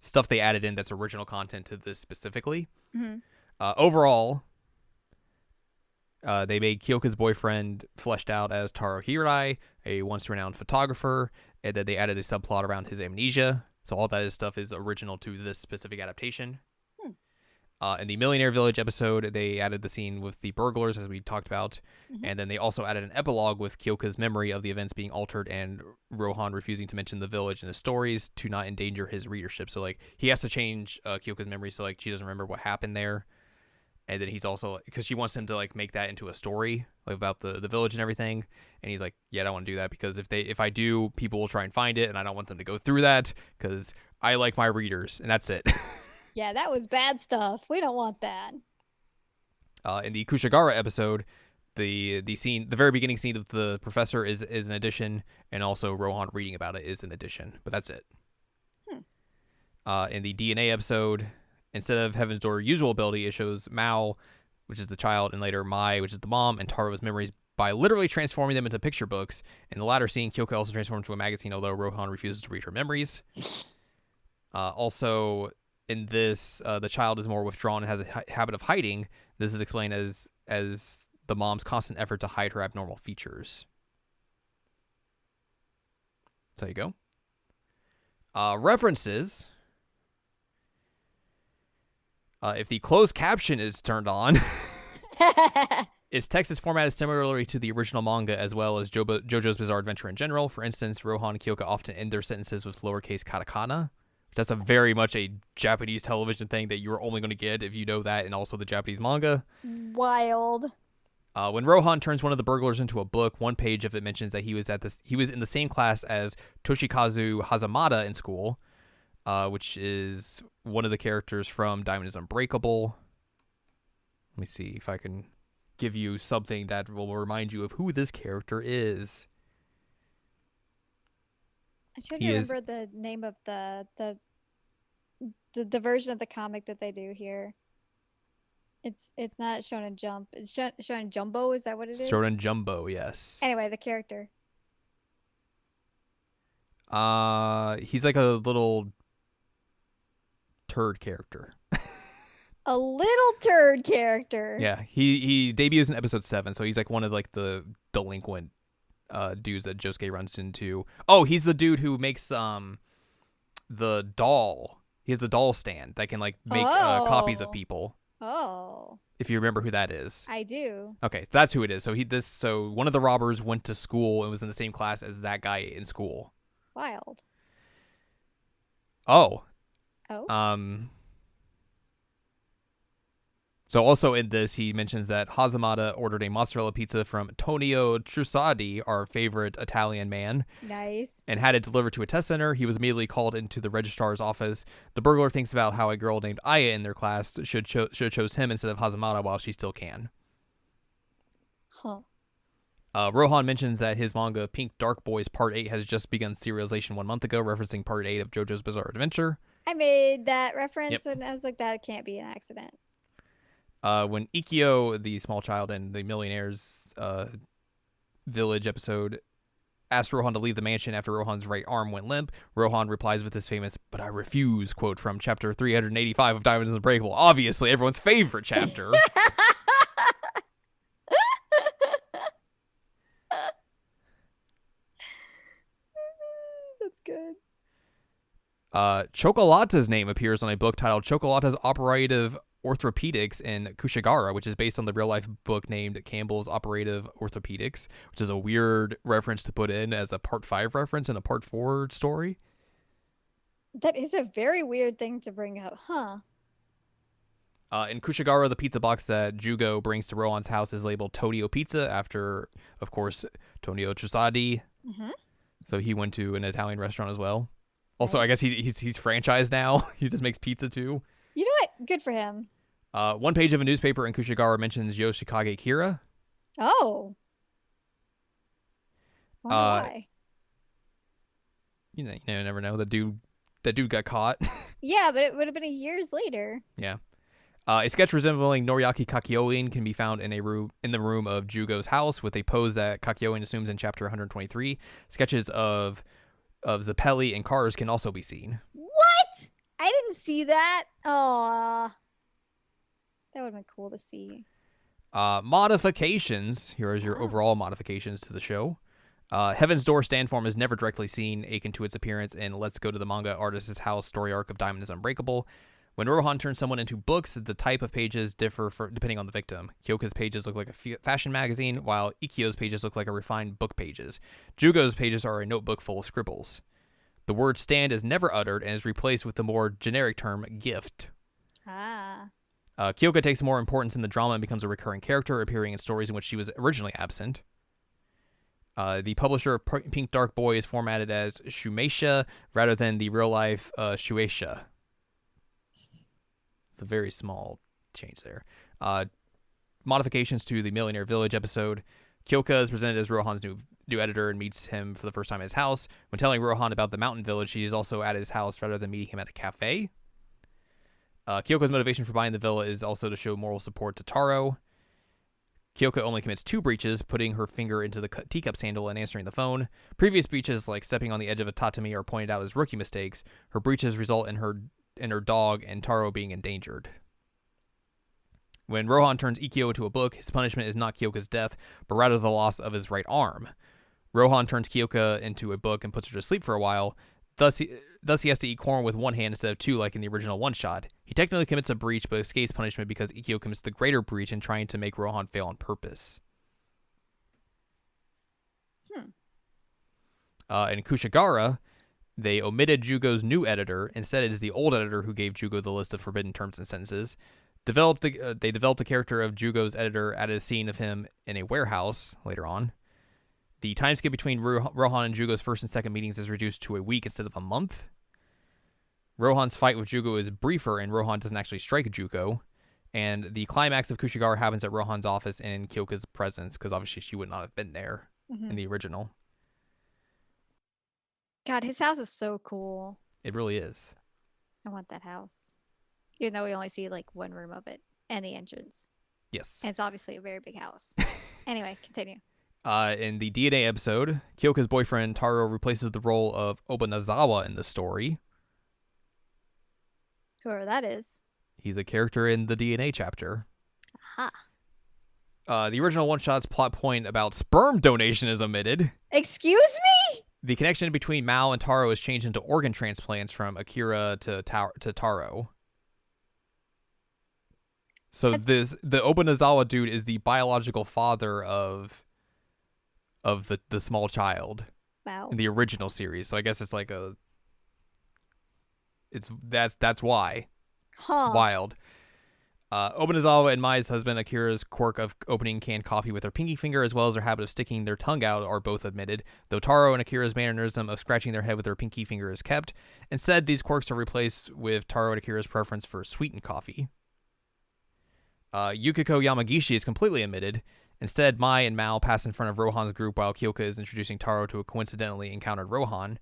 stuff they added in that's original content to this specifically. Mm-hmm. Overall, they made Kyoka's boyfriend fleshed out as Taro Hirai, a once renowned photographer, and then they added a subplot around his amnesia. So all that stuff is original to this specific adaptation. In the Millionaire Village episode, they added the scene with the burglars, as we talked about, and then they also added an epilogue with Kyoka's memory of the events being altered and Rohan refusing to mention the village in his stories to not endanger his readership. So, like, he has to change Kyoka's memory so, like, she doesn't remember what happened there. And then he's also, because she wants him to, like, make that into a story, like, about the village and everything. And he's like, yeah, I don't want to do that because if I do, people will try and find it, and I don't want them to go through that because I like my readers, and that's it. Yeah, that was bad stuff. We don't want that. In the Kushigara episode, the very beginning scene of the professor is an addition, and also Rohan reading about it is an addition. But that's it. In the DNA episode, instead of Heaven's Door usual ability, it shows Mao, which is the child, and later Mai, which is the mom, and Taro's memories by literally transforming them into picture books. In the latter scene, Kyoka also transformed into a magazine, although Rohan refuses to read her memories. Also, in this, the child is more withdrawn and has a habit of hiding. This is explained as the mom's constant effort to hide her abnormal features. So there you go. References. If the closed caption is turned on, its text is formatted similarly to the original manga as well as JoJo's Bizarre Adventure in general. For instance, Rohan and Kyoka often end their sentences with lowercase katakana. That's a very much a Japanese television thing that you're only going to get if you know that, and also the Japanese manga. Wild. When Rohan turns one of the burglars into a book, one page of it mentions that he was in the same class as Toshikazu Hazamada in school, which is one of the characters from Diamond is Unbreakable. Let me see if I can give you something that will remind you of who this character is. I should remember the name of the version of the comic that they do here. It's not Shonen Jump. It's Shonen Jumbo. Is that what it is? Shonen Jumbo, yes. Anyway, the character. He's like a little turd character. A little turd character. Yeah, he debuts in episode 7, so he's like one of like the delinquent dudes that Josuke runs into. Oh, he's the dude who makes the doll. He has the doll stand that can like make copies of people. Oh. If you remember who that is. I do. Okay, that's who it is. So one of the robbers went to school and was in the same class as that guy in school. Wild. Oh. Oh. So also in this, he mentions that Hazamada ordered a mozzarella pizza from Tonio Trusadi, our favorite Italian man. Nice. And had it delivered to a test center. He was immediately called into the registrar's office. The burglar thinks about how a girl named Aya in their class should have chose him instead of Hazamada while she still can. Huh. Rohan mentions that his manga Pink Dark Boys Part 8 has just begun serialization 1 month ago, referencing Part 8 of JoJo's Bizarre Adventure. I made that reference and I was like, that can't be an accident. When Ikkyo, the small child in the Millionaire's Village episode, asked Rohan to leave the mansion after Rohan's right arm went limp, Rohan replies with his famous "but I refuse" quote from chapter 385 of Diamond is Unbreakable. Obviously, everyone's favorite chapter. That's good. Chocolata's name appears on a book titled Chocolata's Operative Orthopedics in Kushigara, which is based on the real-life book named Campbell's Operative Orthopedics, which is a weird reference to put in as a Part 5 reference in a Part 4 story. That is a very weird thing to bring up, huh? In Kushigara, the pizza box that Jugo brings to Rohan's house is labeled Tonio Pizza after, of course, Tonio Trusadi. Mm-hmm. So he went to an Italian restaurant as well. Also, nice. I guess he's franchised now. He just makes pizza too. You know what? Good for him. One page of a newspaper in Kushigara mentions Yoshikage Kira. Oh. Why? You never know. That dude got caught. Yeah, but it would have been years later. Yeah. A sketch resembling Noriaki Kakyoin can be found in the room of Jugo's house with a pose that Kakyoin assumes in chapter 123. Sketches of Zeppeli and cars can also be seen. What? I didn't see that. Oh, that would have been cool to see. Modifications. Here is your overall modifications to the show. Heaven's Door stand form is never directly seen, akin to its appearance in Let's Go to the Manga Artist's House story arc of Diamond is Unbreakable. When Rohan turns someone into books, the type of pages differ depending on the victim. Kyoka's pages look like a fashion magazine, while Ikkyo's pages look like a refined book pages. Jugo's pages are a notebook full of scribbles. The word stand is never uttered and is replaced with the more generic term gift. Kyoka takes more importance in the drama and becomes a recurring character, appearing in stories in which she was originally absent. The publisher of Pink Dark Boy is formatted as Shumeisha rather than the real-life Shueisha. It's a very small change there. Modifications to the Millionaire Village episode. Kyoka is presented as Rohan's new editor and meets him for the first time at his house. When telling Rohan about the mountain village, she is also at his house rather than meeting him at a cafe. Kyoka's motivation for buying the villa is also to show moral support to Taro. Kyoka only commits 2 breaches, putting her finger into the teacup handle and answering the phone. Previous breaches, like stepping on the edge of a tatami, are pointed out as rookie mistakes. Her breaches result in her dog and Taro being endangered. When Rohan turns Ikkyo into a book, his punishment is not Kyoka's death, but rather the loss of his right arm. Rohan turns Kyoka into a book and puts her to sleep for a while. Thus he has to eat corn with one hand instead of 2 like in the original one-shot. He technically commits a breach, but escapes punishment because Ikkyo commits the greater breach in trying to make Rohan fail on purpose. In Kushigara, they omitted Jugo's new editor. Instead, it is the old editor who gave Jugo the list of forbidden terms and sentences. They developed a character of Jugo's editor at a scene of him in a warehouse later on. The time skip between Rohan and Jugo's first and second meetings is reduced to a week instead of a month. Rohan's fight with Jugo is briefer, and Rohan doesn't actually strike Jugo. And the climax of Kushigara happens at Rohan's office in Kyoka's presence, because obviously she would not have been there in the original. God, his house is so cool. It really is. I want that house. Even though we only see like one room of it and the entrance. Yes. And it's obviously a very big house. Anyway, continue. In the DNA episode, Kyoka's boyfriend Taro replaces the role of Obanazawa in the story. Whoever that is. He's a character in the DNA chapter. Aha. The original one-shot's plot point about sperm donation is omitted. Excuse me? The connection between Mao and Taro is changed into organ transplants from Akira to Taro. So the Obanazawa dude is the biological father of the small child. Wow. In the original series. So I guess it's like that's why. Huh. Wild. Obanazawa and Mai's husband Akira's quirk of opening canned coffee with her pinky finger, as well as their habit of sticking their tongue out, are both omitted, though Taro and Akira's mannerism of scratching their head with their pinky finger is kept. Instead, these quirks are replaced with Taro and Akira's preference for sweetened coffee. Yukiko Yamagishi is completely omitted. Instead, Mai and Mao pass in front of Rohan's group while Kyoka is introducing Taro to a coincidentally encountered Rohan.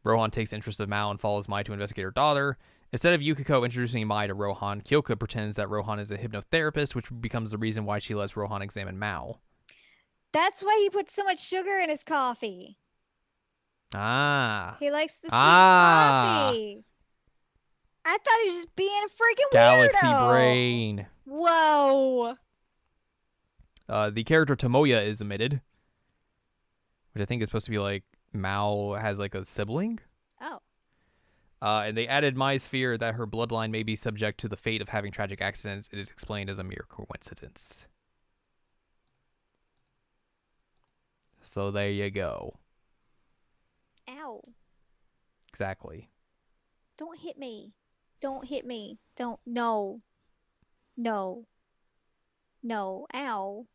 Rohan takes interest of Mao and follows Mai to investigate her daughter. Instead of Yukiko introducing Mai to Rohan, Kyoka pretends that Rohan is a hypnotherapist, which becomes the reason why she lets Rohan examine Mao. That's why he puts so much sugar in his coffee. Ah. He likes the sweet coffee. I thought he was just being a freaking Galaxy weirdo. brain. Whoa. The character Tomoya is omitted, which I think is supposed to be like Mao has like a sibling. Oh. And they added Mai's fear that her bloodline may be subject to the fate of having tragic accidents. It is explained as a mere coincidence. So there you go. Ow. Exactly. Don't hit me. Don't hit me. Don't. No. No. No. Ow.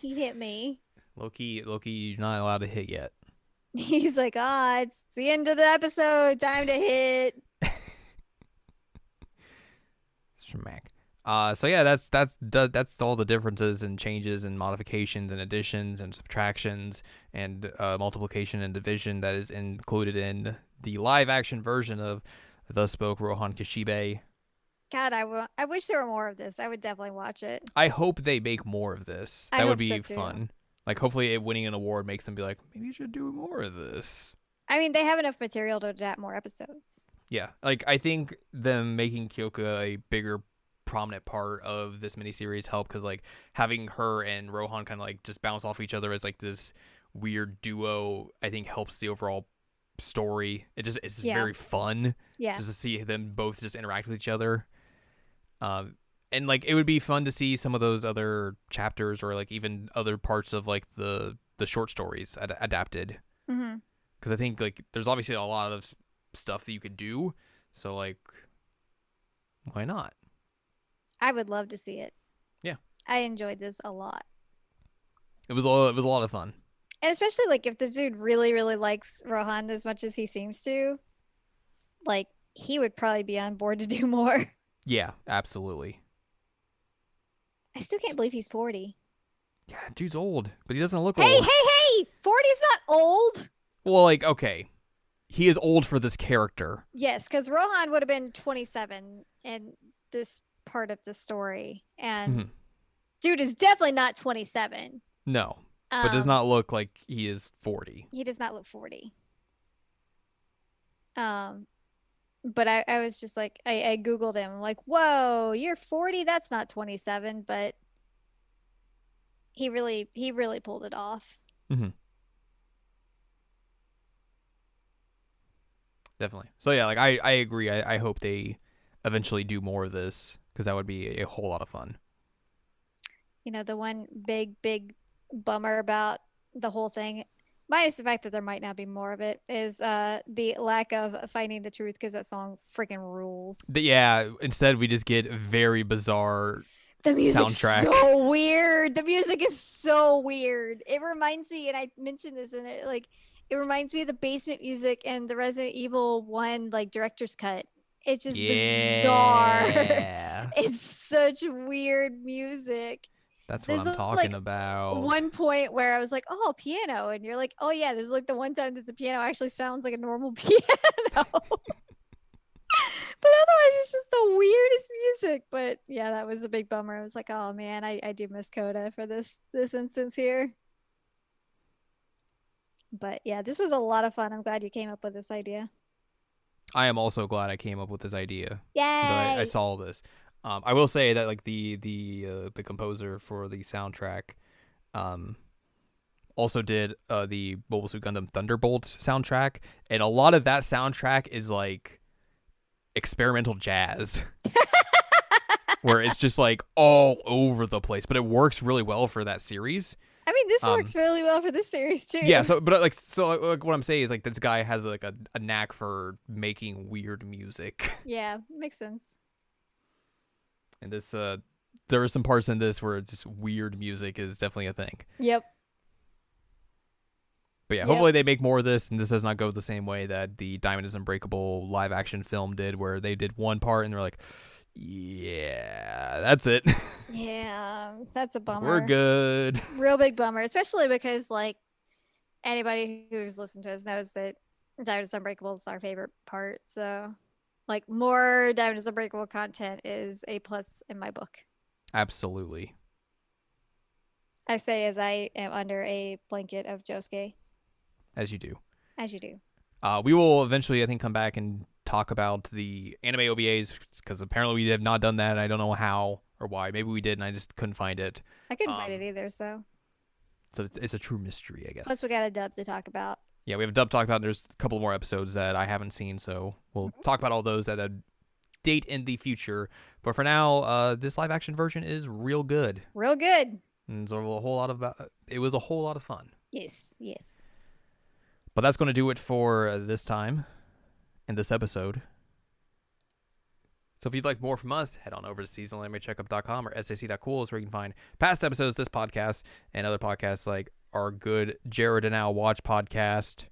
He hit me. Loki, you're not allowed to hit yet. He's like, it's the end of the episode. Time to hit. Smack. So yeah, that's all the differences and changes and modifications and additions and subtractions and multiplication and division that is included in the live action version of Thus Spoke Rohan Kishibe. God, I wish there were more of this. I would definitely watch it. I hope they make more of this. I That would hope so be too. fun. Like, hopefully, it winning an award makes them be like, maybe you should do more of this. I mean, they have enough material to adapt more episodes. Yeah, like I think them making Kyoka a bigger prominent part of this miniseries helped because like having her and Rohan kind of like just bounce off each other as like this weird duo, I think helps the overall story. It's very fun. Yeah. Just to see them both just interact with each other. And like it would be fun to see some of those other chapters or like even other parts of like the short stories adapted. Mm-hmm. Because I think like there's obviously a lot of stuff that you could do. So like, why not? I would love to see it. Yeah, I enjoyed this a lot. it was a lot of fun. And especially like if this dude really, really likes Rohan as much as he seems to, like he would probably be on board to do more. Yeah, absolutely. I still can't believe he's 40. Yeah, dude's old, but he doesn't look Hey, old. hey! 40's not old. Well, like, okay. He is old for this character. Yes, because Rohan would have been 27 in this part of the story. And dude is definitely not 27. No, but does not look like he is 40. He does not look 40. But I was just like, I Googled him. I'm like, whoa, you're 40? That's not 27. But he really pulled it off. Mm-hmm. Definitely. So yeah, like I agree. I hope they eventually do more of this because that would be a whole lot of fun. You know, the one big bummer about the whole thing, minus the fact that there might not be more of it, is the lack of finding the truth because that song freaking rules. But yeah, instead we just get very bizarre the music's soundtrack. So weird. The music is so weird. It reminds me, and I mentioned this in it, like it reminds me of the basement music and the Resident Evil 1 like director's cut. It's just bizarre. It's such weird music. That's what I'm talking about. One point where I was like, oh, piano. And you're like, oh, yeah, this is like the one time that the piano actually sounds like a normal piano. But otherwise, it's just the weirdest music. But yeah, that was a big bummer. I was like, oh, man, I do miss Coda for this instance here. But yeah, this was a lot of fun. I'm glad you came up with this idea. I am also glad I came up with this idea. Yay! I saw this. I will say that like the composer for the soundtrack, also did the Mobile Suit Gundam Thunderbolt soundtrack, and a lot of that soundtrack is like experimental jazz, where it's just like all over the place, but it works really well for that series. I mean, this works really well for this series too. Yeah, so what I'm saying is like this guy has like a knack for making weird music. Yeah, makes sense. And this there are some parts in this where just weird music is definitely a thing. Yep. But yeah, hopefully they make more of this, and this does not go the same way that the Diamond is Unbreakable live action film did, where they did one part and they're like, yeah, that's it. Yeah, that's a bummer. We're good. Real big bummer, especially because like anybody who's listened to us knows that Diamond is Unbreakable is our favorite part. So like more Diamond is Unbreakable content is a plus in my book. Absolutely. I say as I am under a blanket of Josuke. As you do. As you do. We will eventually, I think, come back and talk about the anime OVAs, because apparently we have not done that. I don't know how or why. Maybe we did and I just couldn't find it. I couldn't find it either, so it's a true mystery, I guess. Plus we got a dub to talk about. Yeah, we have a dub to talk about. There's a couple more episodes that I haven't seen, so we'll talk about all those at a date in the future. But for now, this live action version is real good. Real good. And so it was a whole lot of fun. Yes, yes. But that's going to do it for this time in this episode. So if you'd like more from us, head on over to seasonalanimecheckup.com or sac.cool is where you can find past episodes, this podcast, and other podcasts like our good Jared and Al Watch podcast.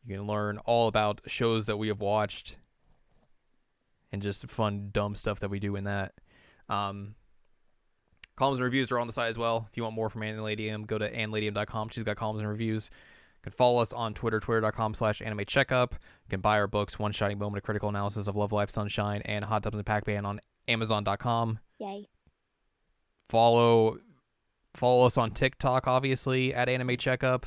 You can learn all about shows that we have watched and just fun, dumb stuff that we do in that. Columns and reviews are on the site as well. If you want more from Ann Ladium, go to annladium.com. She's got columns and reviews. You can follow us on Twitter, twitter.com/anime checkup. You can buy our books, One Shining Moment, A Critical Analysis of Love, Life, Sunshine, and Hot Tubs and Pac-Man on Amazon.com. Yay. Follow us on TikTok, obviously, at Anime Checkup.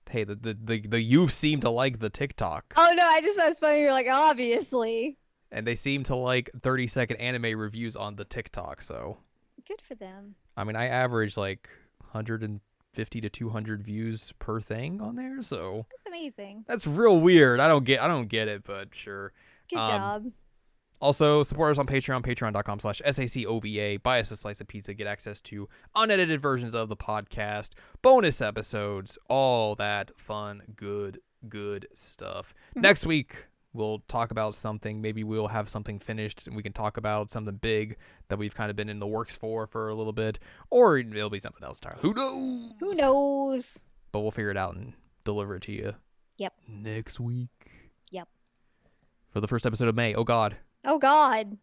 Hey, the youth seem to like the TikTok. Oh, no, I just thought it was funny. You're like, obviously. And they seem to like 30-second anime reviews on the TikTok, so. Good for them. I mean, I average like 150 to 200 views per thing on there, so. That's amazing. That's real weird. I don't get it, but sure. Good job. Also, support us on Patreon, patreon.com/SACOVA. Buy us a slice of pizza, get access to unedited versions of the podcast, bonus episodes, all that fun, good stuff. Next week, we'll talk about something. Maybe we'll have something finished and we can talk about something big that we've kind of been in the works for a little bit. Or it'll be something else entirely. Who knows? Who knows? But we'll figure it out and deliver it to you. Yep. Next week. Yep. For the first episode of May. Oh, God. Oh, God.